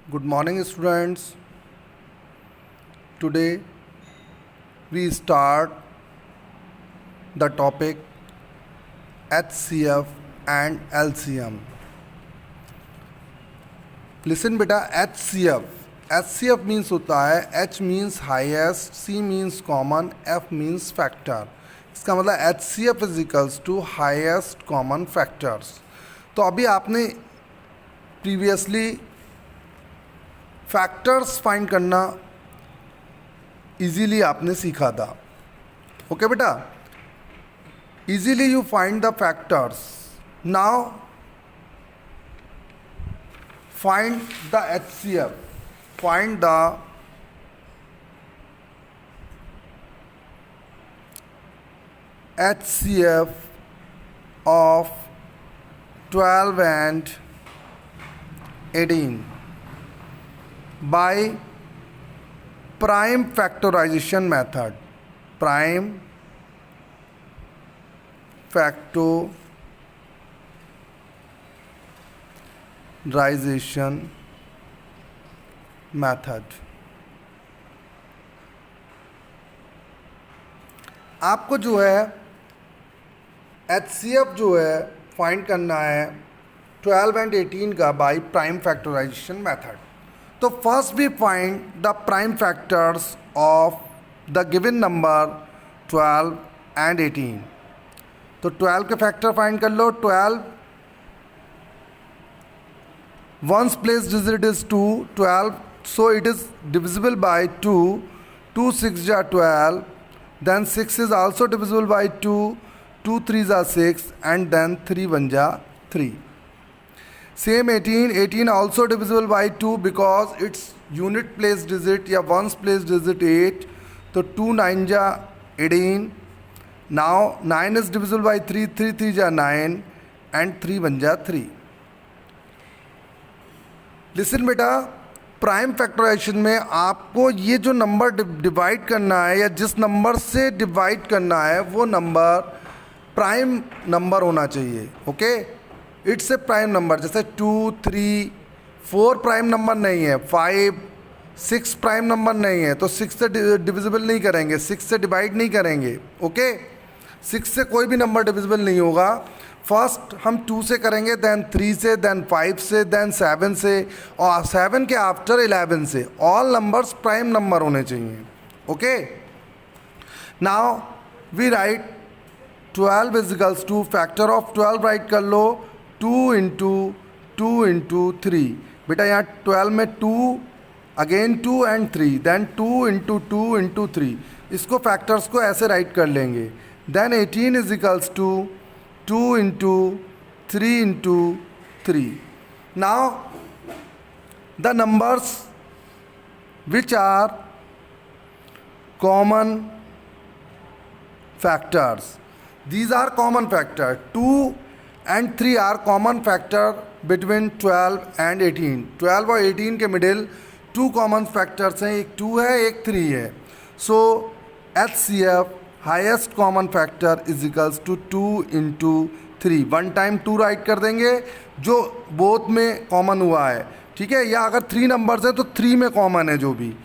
Good morning, students. Today we start the topic HCF and LCM. Listen beta, HCF. HCF means होता है H means highest, C means common, F means factor. इसका मतलब HCF is equals to highest common factors. तो अभी आपने previously factors find करना easily आपने सीखा था. ओके बेटा, easily you find the factors. Now find the HCF. Find the HCF of 12 and 18 by prime factorization method. Prime factorization method. आपको जो है HCF जो है फाइंड करना है 12 एंड 18 का बाय प्राइम फैक्टराइजेशन मेथड. तो first we find the prime factors of the given number 12 and 18. तो 12 के फैक्टर फाइंड कर लो. 12 ones place digit is 2. 12 so it is divisible by 2. 2 6 जा 12. Then 6 is also divisible by 2. 2 3 जा 6 and then 3 1 जा 3. Same 18 also divisible by 2 because its unit place digit या ones place digit 8. तो 2 9 जा 18. Now 9 is divisible by 3. 3 3 जा 9 and 3 1 जा 3. Listen बेटा, prime factorisation में आपको ये जो नंबर डिवाइड करना है या जिस नंबर से डिवाइड करना है वो नंबर प्राइम नंबर होना चाहिए. Okay, it's a prime number. जैसे 2 3 4 प्राइम नंबर नहीं है, 5 6 प्राइम नंबर नहीं है, तो 6 से डिविजिबल नहीं करेंगे, 6 से डिवाइड नहीं करेंगे. ओके, 6 से कोई भी नंबर डिविजिबल नहीं होगा. फर्स्ट हम 2 से करेंगे, देन 3 से, देन 5 से, देन 7 से, और 7 के आफ्टर 11 से. ऑल नंबर्स प्राइम नंबर होने चाहिए. Okay, now we write 12 is equals to factor of 12 write कर लो 2 इंटू 2 इंटू 3. बेटा यहाँ 12 में 2 again 2 and 3, then 2 into 2 into 3. इसको फैक्टर्स को ऐसे राइट कर लेंगे. Then 18 is equals to 2 into 3 into 3. Now the numbers which are common factors. These are common factor. 2 and 3 are common factor between 12 and 18. 12 और 18 के मिडिल 2 कॉमन फैक्टर्स हैं, एक 2 है एक 3 है. So HCF highest common factor is equals to 2 into 3. 1 time 2 write कर देंगे जो बोथ में कॉमन हुआ है. ठीक है, या अगर 3 नंबर्स हैं तो 3 में कॉमन है जो भी.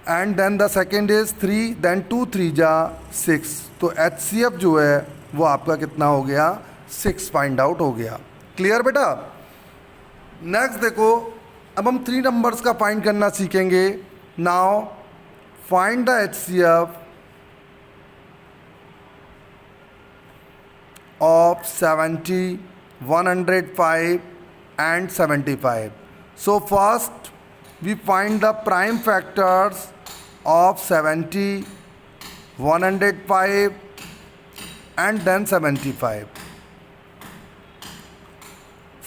And then the second is 3, then 2 3 जा 6. तो HCF जो है वो आपका कितना हो गया, 6 फाइंड आउट हो गया. क्लियर बेटा. नेक्स्ट देखो, अब हम 3 नंबर्स का फाइंड करना सीखेंगे. Now find the HCF of 70 105 and 75. So first we find the prime factors of 70 105 and then 75.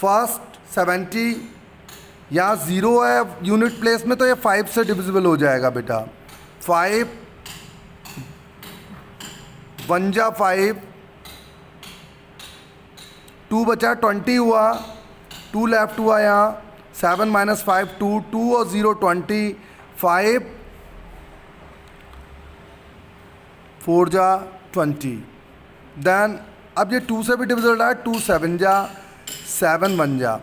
First 70 यहाँ 0 है यूनिट प्लेस में, तो ये 5 से डिविजिबल हो जाएगा बेटा. 5 1 जा 5, 2 बचा 20 हुआ, 2 लेफ्ट हुआ यहाँ. 7 माइनस 5 2, 2 और 0 20, 5 4 जा 20. देन अब ये 2 से भी डिविजिबल है, 2 7 जा 7 1 जा.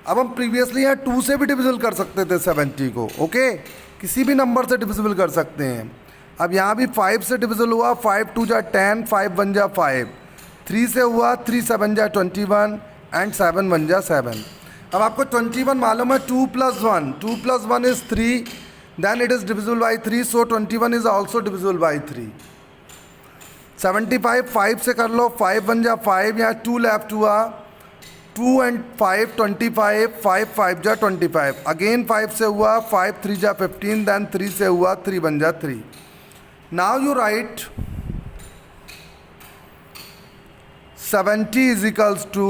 अब हम प्रीवियसली यहाँ 2 से भी डिविजिबल कर सकते थे 70 को, ओके, किसी भी नंबर से डिविजिबल कर सकते हैं। अब यहाँ भी 5 से डिविजिबल हुआ, 5 2 जा 10, 5 1 जा 5, 3 से हुआ, 3 7 जा 21 एंड 7 1 जा 7। अब आपको 21 मालूम है, 2 + 1, 2 + 1 is 3, then it is divisible by 3, so 21 is also divisible by 3। 75 5 से कर लो, 5 1 जा 5, यहाँ 2 लेफ्ट हुआ, 2 and 5 25, 5 5 जा 25, अगेन 5 से हुआ, 5 3 जा 15, देन 3 से हुआ, 3 1 जा 3। Now you write 70 is equals to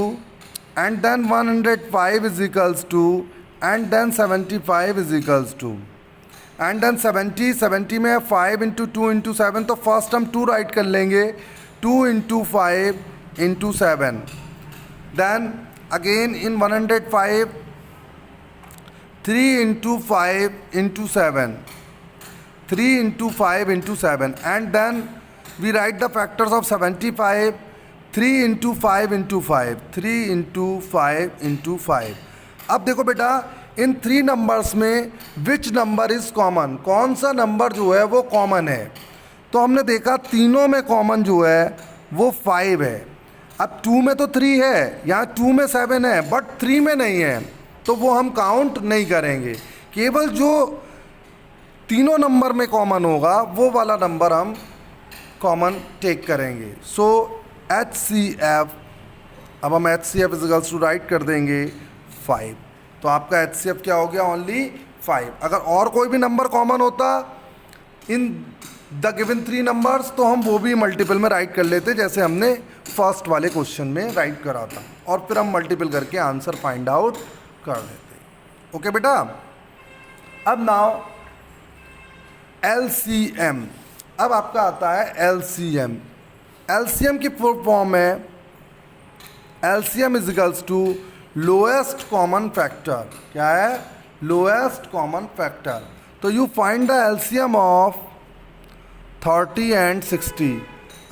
and then 105 is equals to and then 75 is equals to and then 70 में 5 × 2 × 7, तो फर्स्ट हम 2 राइट कर लेंगे, 2 × 5 × 7, then again in 105 3 × 5 × 7, 3 × 5 × 7, and then we write the factors of 75, 3 × 5 × 5, 3 × 5 × 5। अब देखो बेटा, इन 3 नंबर्स में which number is common, कौन सा नंबर जो है वो कॉमन है। तो हमने देखा तीनों में कॉमन जो है वो 5 है। अब 2 में तो 3 है, यहाँ 2 में 7 है, बट 3 में नहीं है, तो वो हम काउंट नहीं करेंगे। केवल जो तीनों नंबर में कॉमन होगा वो वाला नंबर हम कॉमन टेक करेंगे। सो HCF, अब हम HCF इज़ टू राइट कर देंगे 5, तो आपका HCF क्या हो गया, ओनली 5। अगर और कोई भी नंबर कॉमन होता इन द गिवन 3 नंबर्स, तो हम वो भी मल्टीपल में राइट कर लेते, जैसे हमने फर्स्ट वाले क्वेश्चन में राइट करा था, और फिर हम मल्टीपल करके आंसर फाइंड आउट कर देते। ओके बेटा, अब नाउ LCM, अब आपका आता है LCM। LCM की फुल फॉर्म है LCM is equals to lowest common factor. क्या है, लोएस्ट कॉमन फैक्टर। तो you find the LCM of 30 and 60।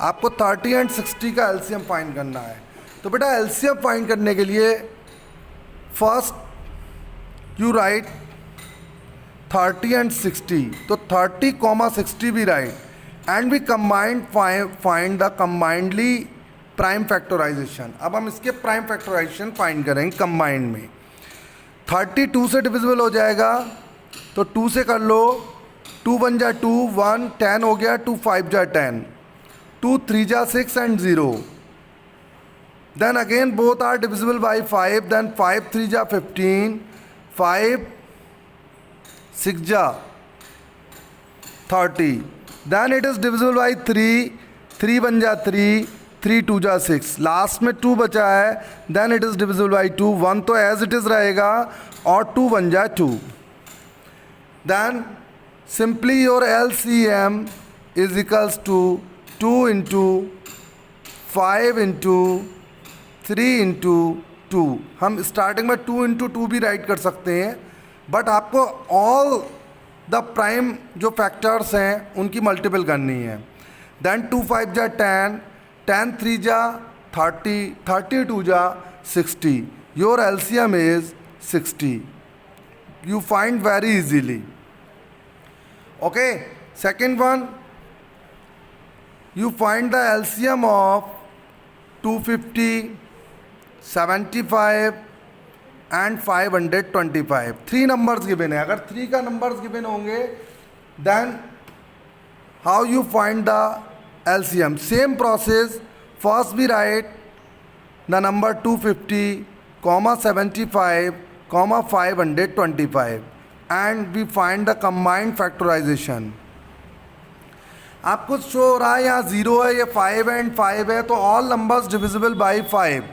आपको 30 and 60 का LCM फाइंड करना है। तो बेटा LCM फाइंड करने के लिए फर्स्ट यू राइट 30 and 60, तो 30, 60 भी write and we combined find the combinedly prime factorisation. अब हम इसके प्राइम फैक्टराइजेशन फाइंड करेंगे कंबाइंड में। 32 से डिविजिबल हो जाएगा, तो 2 से कर लो, 2 1 जा 2, 1 10 हो गया, 2 5 जा 10, 2 3 जा 6 and 0, then again both are divisible by 5, then 5 3 जा 15, 5 6 जा 30, then it is divisible by 3, 3 1 जा 3, 3 2 जा 6, लास्ट में 2 बचा है, then it is divisible by 2, 1 तो as it is रहेगा और 2 1 जा 2, then simply your LCM is equals to 2 × 5 × 3 × 2। हम स्टार्टिंग में 2 × 2 भी राइट कर सकते हैं, बट आपको ऑल द प्राइम जो फैक्टर्स हैं उनकी मल्टीपल करनी है। देन 2 5 जा 10, 10 3 जा 30, 32 जा 60, your LCM is 60। You find very easily. Okay, second one, you find the LCM of 250, 75 and 525। 3 numbers given है। अगर 3 का numbers given होंगे, then how you find the LCM? Same process, first we write the number 250, 75, 525 and we find the combined factorization। आपको show हो रहा है यहाँ 0 है, ये 5 and 5 है, तो ऑल नंबर्स डिविजिबल बाई 5।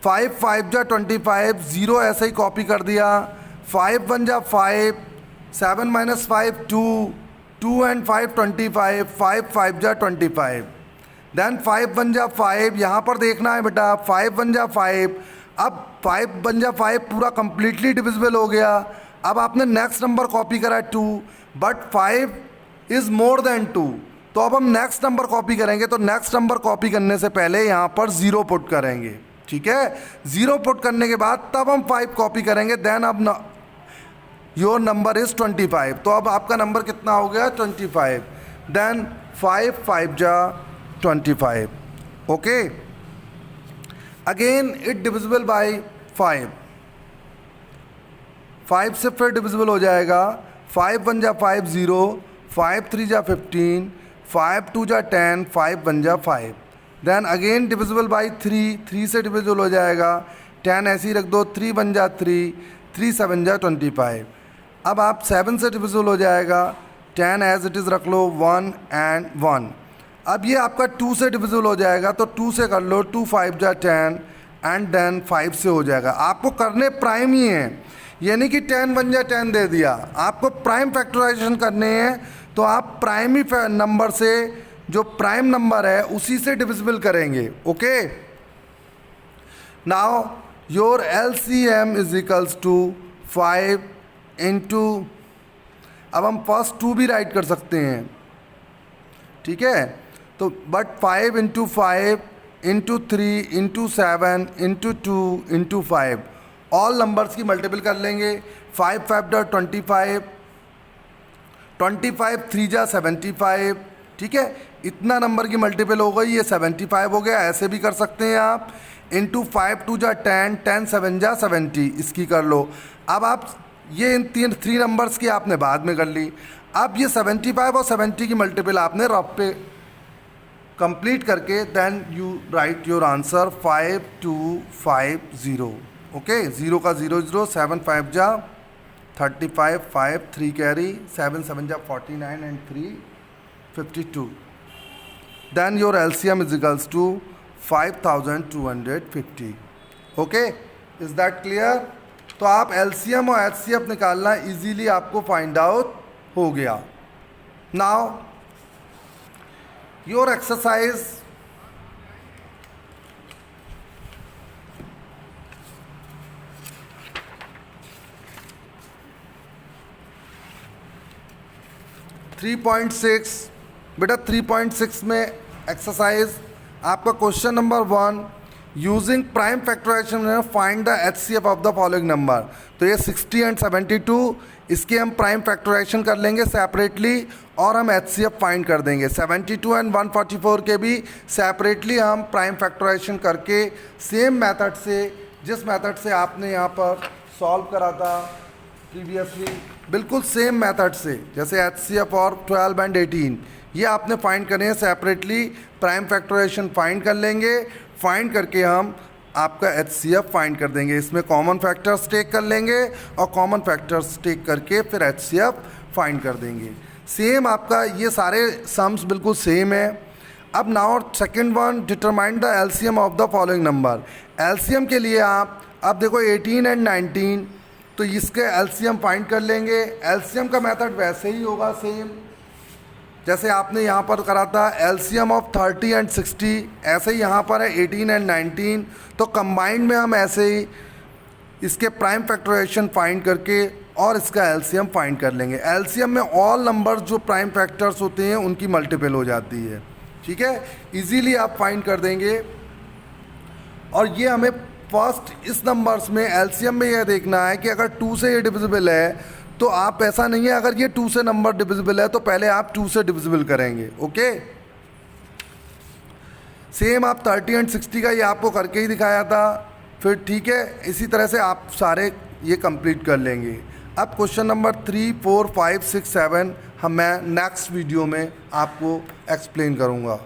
5 5 जा 25, 0 ऐसे ही कॉपी कर दिया, 5 1 जा 5, 7 - 5 2, 2 and 5 25, 5 5 जा 25, देन 5 1 जा 5, यहाँ पर देखना है बेटा 5 1 जा 5। अब 5 1 जा 5 पूरा कंप्लीटली डिविजिबल हो गया। अब आपने नेक्स्ट नंबर कॉपी करा 2, बट 5 इज़ मोर देन 2, तो अब हम नेक्स्ट नंबर कॉपी करेंगे। तो नेक्स्ट नंबर कॉपी करने से पहले यहाँ पर 0 पुट करेंगे। ठीक है, 0 पुट करने के बाद तब हम 5 कॉपी करेंगे, देन अब योर नंबर इज 25। तो अब आपका नंबर कितना हो गया 25, देन 5 5 जा 25। Okay, again it divisible by 5, 5 से फिर डिविजिबल हो जाएगा, 5 1 जा 5 0, 5 3 जा 15, 5 2 जा 10, 5 1 जा 5। देन अगेन डिविजिबल बाई 3, 3 से डिविजिबल हो जाएगा, 10 ऐसे ही रख दो, 3 1 जा 3, 3 7 जा 25। अब आप 7 से डिविजिबल हो जाएगा, 10 एज इट इज़ रख लो, 1 एंड 1। अब ये आपका 2 से डिविजिबल हो जाएगा, तो 2 से कर लो, 2 5 जा 10 एंड देन 5 से हो जाएगा। आपको करने प्राइम ही हैं, यानी कि 10 1 जा 10 दे दिया, आपको प्राइम फैक्टराइजेशन करने हैं, तो आप प्राइम ही नंबर से, जो प्राइम नंबर है उसी से डिविजिबल करेंगे। Okay, now your LCM is equals to 5 into, अब हम फर्स्ट 2 भी राइट कर सकते हैं, ठीक है, तो but 5 into 5 into 3 into 7 into 2 into 5, all numbers की मल्टीपल कर लेंगे। 5 5 जा 25, 25 3 जा 75, ठीक है, इतना नंबर की मल्टीपल हो गई, ये 75 हो गया। ऐसे भी कर सकते हैं आप, इंटू 5 2 जा 10, 10 7 जा 70, इसकी कर लो। अब आप ये इन 3 नंबर्स की आपने बाद में कर ली। अब ये 75 और 70 की मल्टीपल आपने रफ पे कंप्लीट करके then you write your answer 5250। Okay, 0 का 0 0, 7 5 जा 35, 5 3 कैरी, 7 7 जा 49 and 3 52। Then your LCM is equals to 5250। Okay, is that clear? तो आप LCM और HCF निकालना इजीली आपको फाइंड आउट हो गया। नाउ योर एक्सरसाइज 3.6, बेटा 3.6 में एक्सरसाइज आपका question number 1, using prime factorisation find the HCF of the following number. तो ये 60 एंड 72, इसके हम प्राइम फैक्टराइजेशन कर लेंगे सेपरेटली और हम HCF फाइंड कर देंगे। 72 एंड 144 के भी सेपरेटली हम प्राइम फैक्टराइजेशन करके सेम मेथड से, जिस मेथड से आपने यहाँ पर सॉल्व करा था प्रीवियसली, बिल्कुल सेम मेथड से, जैसे HCF और 12 एंड 18, ये आपने फाइंड करने हैं सेपरेटली। प्राइम फैक्टराइजेशन फाइंड कर लेंगे, फाइंड करके हम आपका HCF फाइंड कर देंगे। इसमें कॉमन फैक्टर्स टेक कर लेंगे और कॉमन फैक्टर्स टेक करके फिर HCF फाइंड कर देंगे। सेम आपका ये सारे सम्स बिल्कुल सेम है। अब now second one, determine the LCM of the following number. LCM के लिए आप अब देखो 18 एंड 19, तो इसके LCM फाइंड कर लेंगे। LCM का मेथड वैसे ही होगा सेम जैसे आपने यहाँ पर करा था। LCM ऑफ 30 एंड 60 ऐसे ही यहाँ पर है 18 एंड 19, तो कंबाइंड में हम ऐसे ही इसके प्राइम फैक्टराइजेशन फाइंड करके और इसका LCM फाइंड कर लेंगे। LCM में ऑल नंबर्स जो प्राइम फैक्टर्स होते हैं उनकी मल्टीपल हो जाती है, ठीक है, इजीली आप फाइंड कर देंगे। और ये हमें फर्स्ट इस नंबर्स में LCM में यह देखना है कि अगर 2 से ये डिविजिबल है तो आप, ऐसा नहीं है अगर ये 2 से नंबर डिविजिबल है तो पहले आप 2 से डिविजिबल करेंगे। ओके, सेम आप 30 एंड 60 का ये आपको करके ही दिखाया था, फिर ठीक है, इसी तरह से आप सारे ये कंप्लीट कर लेंगे। अब क्वेश्चन नंबर 3 4 5 6 7 मैं नेक्स्ट वीडियो में आपको एक्सप्लेन करूँगा।